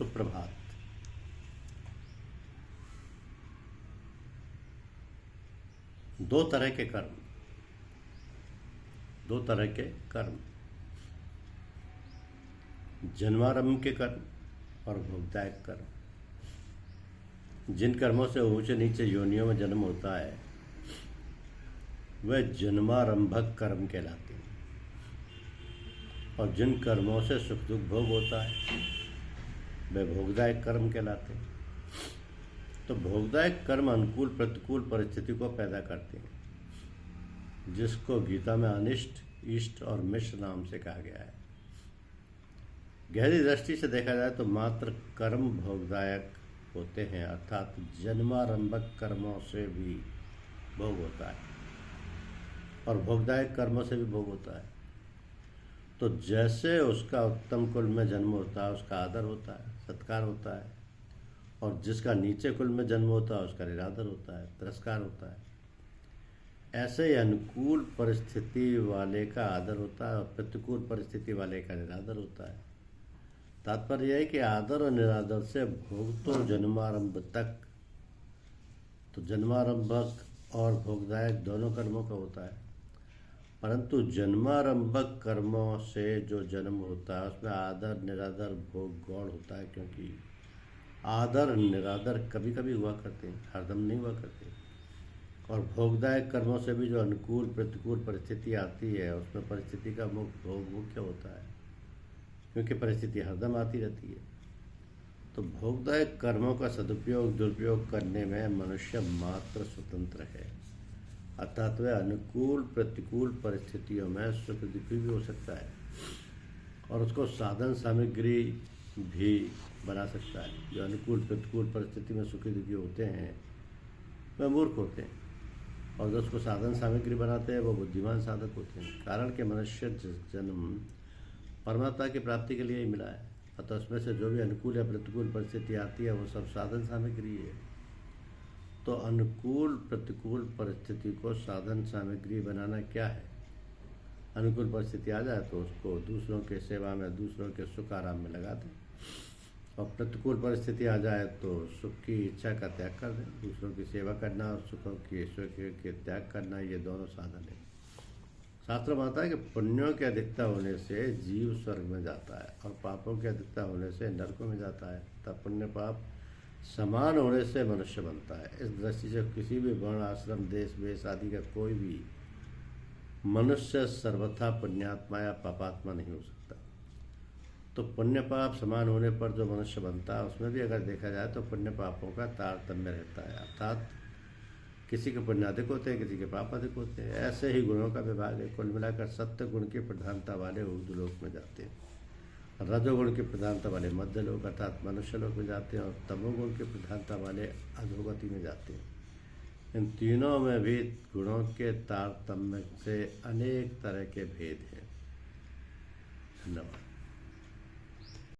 सुप्रभात। दो तरह के कर्म, दो तरह के कर्म, जन्मारंभ के कर्म और भोगदायक कर्म। जिन कर्मों से ऊंचे नीचे योनियों में जन्म होता है वह जन्मारंभक कर्म कहलाते हैं, और जिन कर्मों से सुख दुख भोग होता है वे भोगदायक कर्म कहलाते हैं। तो भोगदायक कर्म अनुकूल प्रतिकूल परिस्थिति को पैदा करते हैं, जिसको गीता में अनिष्ट, इष्ट और मिश्र नाम से कहा गया है। गहरी दृष्टि से देखा जाए तो मात्र कर्म भोगदायक होते हैं, अर्थात जन्मारंभक कर्मों से भी भोग होता है और भोगदायक कर्मों से भी भोग होता है। तो जैसे उसका उत्तम कुल में जन्म होता है उसका आदर होता है, सत्कार होता है, और जिसका नीचे कुल में जन्म होता है उसका निरादर होता है, तिरस्कार होता है, ऐसे ही अनुकूल परिस्थिति वाले का आदर होता है और प्रतिकूल परिस्थिति वाले का निरादर होता है। तात्पर्य यह है कि आदर और निरादर से भोग तो जन्मारंभ तक, तो जन्मारंभक और भोगदायक दोनों कर्मों का होता है, परंतु जन्मारंभक कर्मों से जो जन्म होता है उसमें आदर निरादर भोग गौण होता है, क्योंकि आदर निरादर कभी कभी हुआ करते हैं, हरदम नहीं हुआ करते। और भोगदायक कर्मों से भी जो अनुकूल प्रतिकूल परिस्थिति आती है उसमें परिस्थिति का भोग मुख्य होता है, क्योंकि परिस्थिति हरदम आती रहती है। तो भोगदायक कर्मों का सदुपयोग दुरुपयोग करने में मनुष्य मात्र स्वतंत्र है, अर्थात वह अनुकूल प्रतिकूल परिस्थितियों में सुख दुखी भी हो सकता है और उसको साधन सामग्री भी बना सकता है। जो अनुकूल प्रतिकूल परिस्थिति में सुखी दुखी होते हैं वह मूर्ख होते हैं, और जो उसको साधन सामग्री बनाते हैं वो बुद्धिमान साधक होते हैं। कारण कि मनुष्य जन्म परमात्मा की प्राप्ति के लिए ही मिला है, अतः उसमें से जो भी अनुकूल या प्रतिकूल परिस्थिति आती है वो सब साधन सामग्री है। तो अनुकूल प्रतिकूल परिस्थिति को साधन सामग्री बनाना क्या है? अनुकूल परिस्थिति आ जाए तो उसको दूसरों के सेवा में, दूसरों के सुख आराम में लगा दें, और प्रतिकूल परिस्थिति आ जाए तो सुख की इच्छा का त्याग कर दें। दूसरों की सेवा करना और सुखों की ईश्वर के त्याग करना, ये दोनों साधन है। शास्त्र मानता है कि पुण्यों की अधिकता होने से जीव स्वर्ग में जाता है और पापों की अधिकता होने से नरकों में जाता है, तब पुण्य पाप समान होने से मनुष्य बनता है। इस दृष्टि से किसी भी वर्ण आश्रम देश वेश आदि का कोई भी मनुष्य सर्वथा पुण्यात्मा या पापात्मा नहीं हो सकता। तो पुण्य पाप समान होने पर जो मनुष्य बनता है उसमें भी अगर देखा जाए तो पुण्य पापों का तारतम्य रहता है, अर्थात किसी के पुण्य अधिक होते हैं, किसी के पाप अधिक होते हैं। ऐसे ही गुणों का विभाग है। कुल मिलाकर सत्य गुण की प्रधानता वाले ऊर्ध्वलोक में जाते हैं, रजोगुण की प्रधानता वाले मध्य लोक अर्थात मनुष्य लोक में जाते हैं, और तमोगुण की प्रधानता वाले अधोगति में जाते हैं। इन तीनों में भी गुणों के तारतम्य से अनेक तरह के भेद हैं। धन्यवाद।